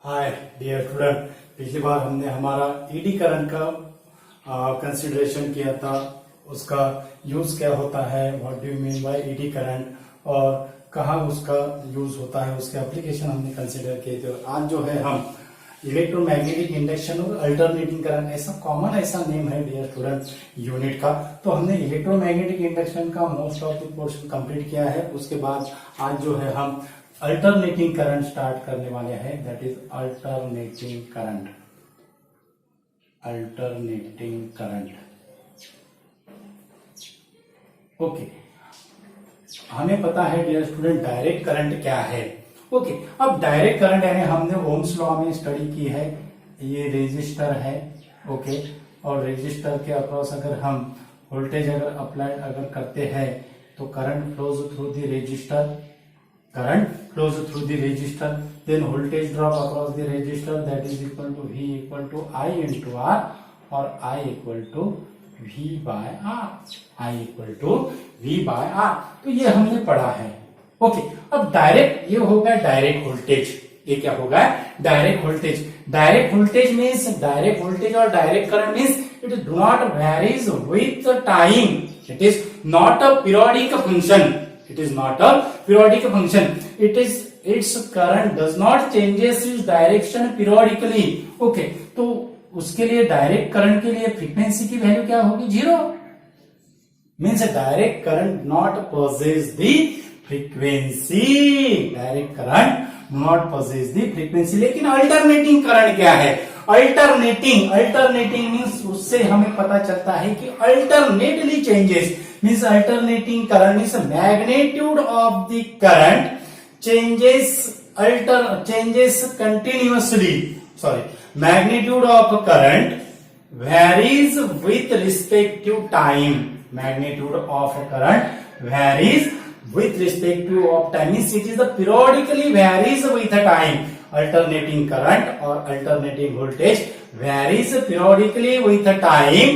Hi dear student, पिछली बार हमने हमारा ईडी करंट का कंसिडरेशन किया था। उसका यूज क्या होता है, what do you mean by eddy current, और कहाँ उसका यूज होता है, उसके एप्लीकेशन हमने कंसिडर किए थे। आज जो है हम इलेक्ट्रोमैग्नेटिक इंडक्शन और अल्टरनेटिंग करंट, ऐसा कॉमन ऐसा नेम है डियर स्टूडेंट यूनिट का। तो हमने इलेक्ट्रोमैग्नेटिक इंडक्शन का most of the portion complete किया है। उसके बाद आज जो है हम अल्टरनेटिंग करंट स्टार्ट करने वाले हैं, that is alternating current. Alternating current, okay. हमें पता है डियर स्टूडेंट डायरेक्ट करंट क्या है। ओके, अब डायरेक्ट करंट यानी हमने ओम्स लॉ में स्टडी की है। ये रेजिस्टर है, ओके, और रेजिस्टर के अक्रॉस अगर हम वोल्टेज अगर अप्लाई अगर करते हैं तो current flows through the resistor, current flows through the resistor, then voltage drop across the resistor, that is equal to V equal to I into R, or I equal to V by R, I equal to V by R। तो ये हमने पढ़ा है। Okay, अब direct ये होगा direct voltage. ये क्या होगा? Direct voltage. Direct voltage means direct voltage और direct current means it do not varies with time, it is not a periodic function, it is not a periodic function, it is its current does not changes its direction periodically। okay, तो उसके लिए direct current के लिए frequency की value क्या होगी? 0। Means direct current not possesses the frequency, direct current not possesses the frequency. लेकिन alternating current क्या है? अल्टरनेटिंग मीन्स उससे हमें पता चलता है कि alternately changes, means alternating current is magnitude of the current changes continuously, magnitude of current varies with respect to time, magnitude of current varies with respect to of time, means it is the periodically varies with the time। alternating current or alternating voltage varies periodically with the time,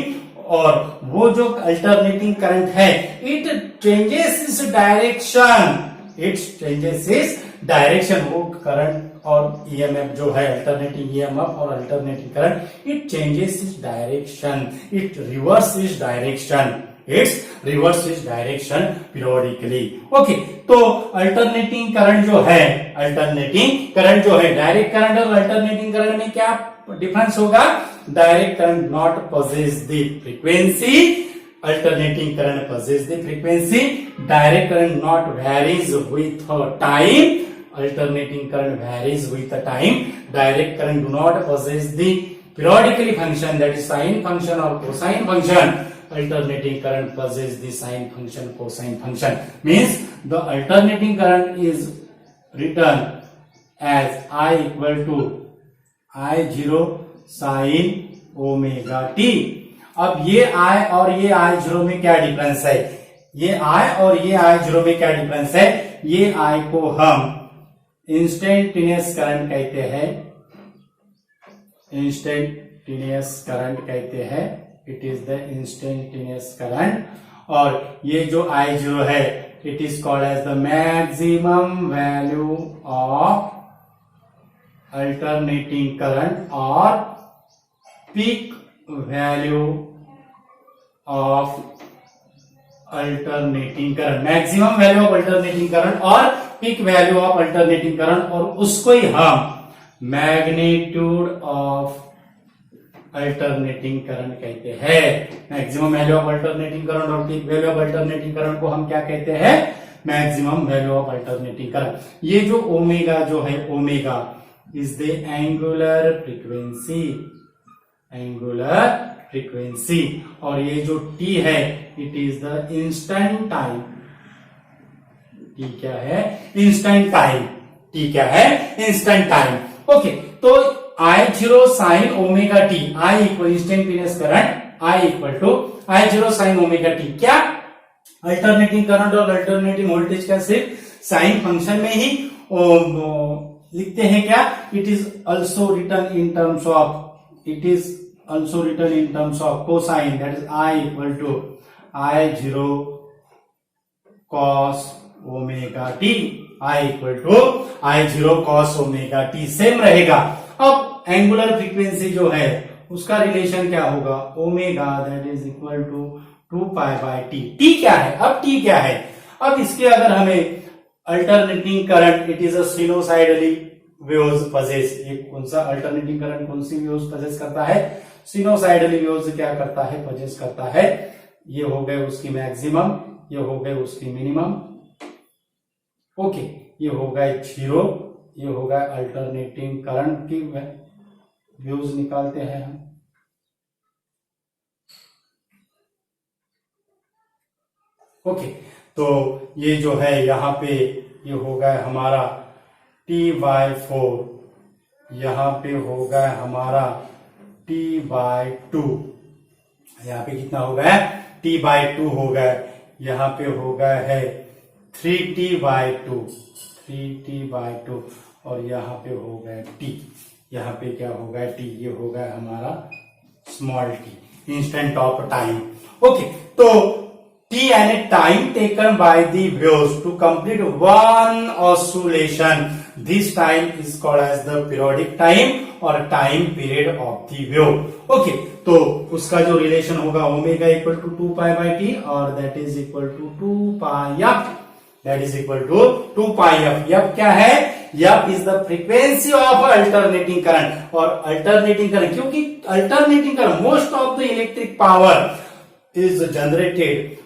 और वो जो alternating current है it changes इस direction, it changes इस direction. वो current और EMF जो है अल्टरनेटिंग ईएमएफ और अल्टरनेटिंग करंट, इट चेंजेस इस डायरेक्शन, इट रिवर्स इस डायरेक्शन, इट्स रिवर्स इस डायरेक्शन पीरियोडिकली। ओके, तो अल्टरनेटिंग करंट जो है, अल्टरनेटिंग करंट जो है, डायरेक्ट करंट और अल्टरनेटिंग करंट में क्या डिफरेंस होगा? Direct current not possess the frequency, alternating current possess the frequency, direct current not varies with time, alternating current varies with the time, direct current do not possess the periodically function, that is sine function or cosine function, alternating current possess the sine function, cosine function, means the alternating current is written as I equal to I0 sin omega T. अब ये I और ये I0 में क्या difference है? ये I और ये I0 में क्या डिफरेंस है? ये I को हम इंस्टेंटेनियस करंट कहते हैं, इंस्टेंटेनियस करंट कहते हैं, it is the instantaneous current. और ये जो I0 है it is called as the maximum value of alternating current और peak value of alternating current, maximum value of alternating current और peak value of alternating current, और उसको ही हम magnitude of alternating current कहते हैं। Maximum value of alternating current और peak value of alternating current को हम क्या कहते हैं? Maximum value of alternating current. ये जो ओमेगा जो है, omega is the angular frequency, angular frequency, और ये जो टी है it is the instant time. T क्या है? Instant time. टी क्या है? Instant time. ओके, तो I0 sin omega T, I equal instantaneous current, I equal to I0 sin omega T. क्या? अल्टरनेटिंग करंट और अल्टरनेटिंग वोल्टेज का सिर्फ sine function में ही लिखते हैं क्या? It is also written in terms of, it is also written in terms of cosine, that is I equal to I0 cos omega t। I equal to I zero cos omega T same रहेगा। अब angular frequency जो है उसका relation क्या होगा, omega that is equal to 2 pi by T. T क्या है, अब टी क्या है, अब इसके अगर हमें alternating current, it is a sinusoidally waves passes, ये कौन सा अल्टरनेटिंग करंट कौन सी वेव्स पजेस करता है, सिनोसाइडली वेव्स क्या करता है, पजेस करता है। ये हो गए उसकी मैक्सिमम, ये हो गए उसकी मिनिमम, ओके, ये हो गए जीरो, ये हो गए अल्टरनेटिंग करंट की वेव्स निकालते हैं हम। ओके, तो ये जो है यहाँ पे ये हो गया हमारा T/4, यहाँ पे हो गया हमारा T/2, यहाँ पे कितना हो गया T/2 हो गया, यहाँ पे हो गया है 3T/2, 3T/2 और यहाँ पे हो गया T, यहाँ पे क्या हो गया T, ये हो गया हमारा small t, instant of time. Okay, तो T यानी time taken by the waves to complete one oscillation, this time is called as the periodic time और time period of the wave. Okay, तो उसका जो रिलेशन होगा omega equal to 2 pi by T और that is equal to 2 pi F, that is equal to 2 pi F. F क्या है, F is the frequency of alternating current, और alternating current क्योंकि alternating current most of the electric power is generated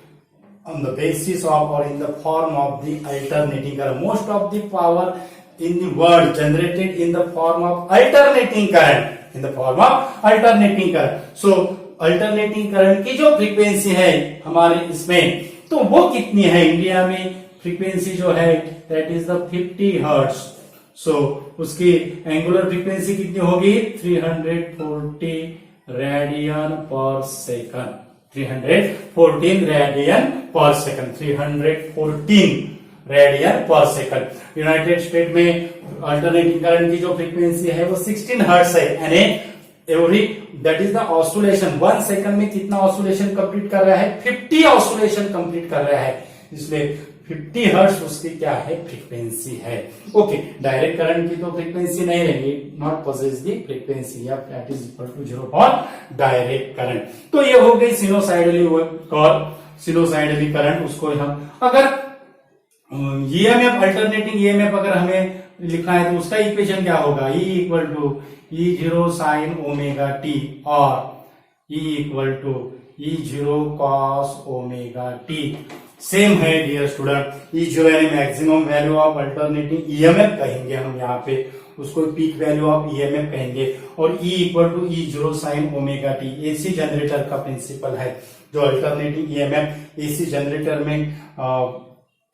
on the basis of or in the form of the alternating current. Most of the power in the world generated in the form of alternating current, in the form of alternating current. So alternating current की जो frequency है हमारे इसमें, तो वो कितनी है India में फ्रीक्वेंसी जो है, that is the 50 hertz. So उसकी एंगुलर फ्रीक्वेंसी कितनी होगी, 340 radian per second, 314 radian per second, 314 radian per second. United State में अल्टरनेटिंग करंट की जो फ्रीक्वेंसी है वो 16 हर्ट्ज है, यानी every that is the oscillation, 1 second में कितना ऑसिलेशन कंप्लीट कर रहा है, 50 ऑसिलेशन कंप्लीट कर रहा है, इसलिए 50 हर्ट्ज उसकी क्या है फ्रीक्वेंसी है। ओके, डायरेक्ट करंट की तो फ्रीक्वेंसी नहीं रहेगी, नॉट पोजेस दी फ्रीक्वेंसी, या that is equal to 0 for direct current. तो ये हो गई सिनोसाइडली सिनोसाइडली करंट। उसको हम अगर ईएमएफ अल्टरनेटिंग ईएमएफ अगर हमें लिखना है तो उसका इक्वेशन क्या होगा, E equal to E0 sine omega T और E equal to E0 cos omega T. Same है डियर स्टूडेंट, E0 यानी maximum value of alternating EMF कहेंगे हम यहाँ पे, उसको पीक वैल्यू ऑफ ईएमएफ कहेंगे, और E equal to E0 sine omega T AC generator का प्रिंसिपल है। जो अल्टरनेटिंग ईएमएफ एसी जनरेटर में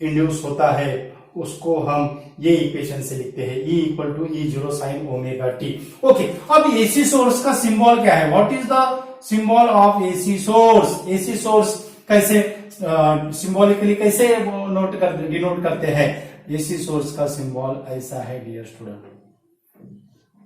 इंड्यूस होता है उसको हम ये इक्वेशन से लिखते हैं, E equal to E0 sine omega T. Okay, अब एसी सोर्स का सिंबल क्या है, what is the symbol of AC source, AC source कैसे सिंबॉलिकली कैसे डिनोट करते हैं, एसी सोर्स का सिंबल ऐसा है dear student,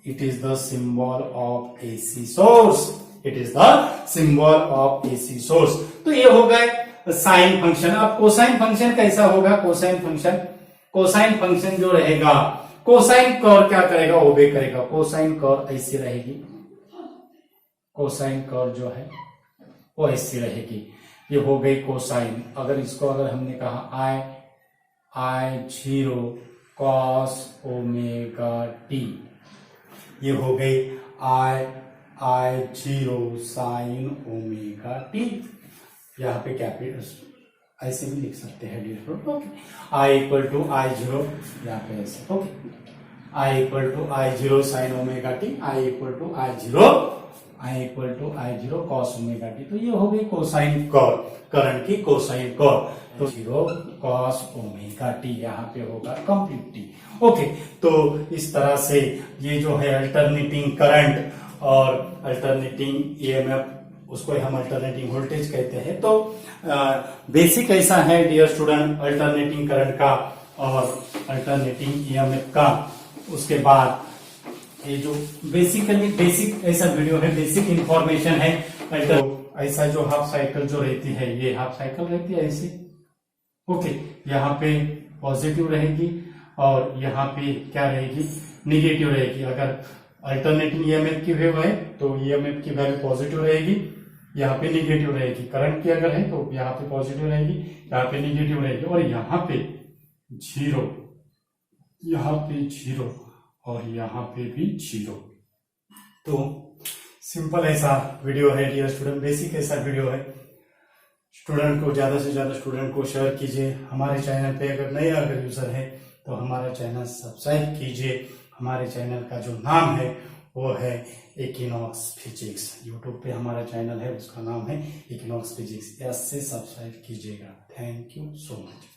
it is the symbol of AC source, it is the symbol of AC source. तो ये हो गए साइन फंक्शन। अब कोसाइन फंक्शन कैसा होगा, कोसाइन फंक्शन, कोसाइन फंक्शन जो रहेगा, कोसाइन कर्व क्या करेगा, ओबे करेगा, कोसाइन कर्व ऐसी रहेगी, कोसाइन कर्व जो है वो ऐसी रहेगी, ये हो गई कोसाइन। अगर इसको अगर हमने कहा I0 कॉस ओमेगा टी, ये हो गई I0 साइन ओमेगा टी, यहाँ पे कैपिटल ऐसे भी लिख सकते हैं dear friend. Okay, I equal to I0 यहाँ पे ऐसे, okay, I equal to I0 sine omega T, I equal to I0 cos omega T. तो ये हो गई कोसाइन कर्व, करंट की कोसाइन कर्व, तो 0 कॉस ओमेगा टी यहाँ पे होगा कंप्लीट टी। ओके, तो इस तरह से ये जो है अल्टरनेटिंग करंट और अल्टरनेटिंग ईएमएफ, उसको हम अल्टरनेटिंग वोल्टेज कहते हैं। तो बेसिक ऐसा है डियर स्टूडेंट अल्टरनेटिंग करंट का और अल्टरनेटिंग ईएमएफ का। उसके बाद ये जो बेसिकली बेसिक ऐसा वीडियो है, बेसिक इंफॉर्मेशन है। ऐसा जो हाफ साइकिल जो रहती है, ये हाफ साइकिल रहती है ऐसी, ओके, यहाँ पे पॉजिटिव रहेगी और यहाँ पे क्या रहेगी, निगेटिव रहेगी। अगर अल्टरनेटिंग ईएमएफ की वैल्यू है तो ईएमएफ की वैल्यू पॉजिटिव रहेगी, यहाँ पे निगेटिव रहेगी। करंट की अगर है तो यहाँ पे पॉजिटिव रहेगी, यहाँ पे निगेटिव रहेगी, और यहाँ पे जीरो, यहाँ पे जीरो, और यहाँ पे भी जीरो। तो सिंपल ऐसा वीडियो है डियर स्टूडेंट, बेसिक ऐसा वीडियो है। स्टूडेंट को ज्यादा से ज्यादा स्टूडेंट को शेयर कीजिए। हमारे चैनल पे अगर नए अगर यूजर है तो हमारा चैनल सब्सक्राइब कीजिए। हमारे चैनल का जो नाम है वो है इक्विनॉक्स फिजिक्स। यूट्यूब पे हमारा चैनल है, उसका नाम है इक्विनॉक्स फिजिक्स। ऐसे सब्सक्राइब कीजिएगा। Thank you so much.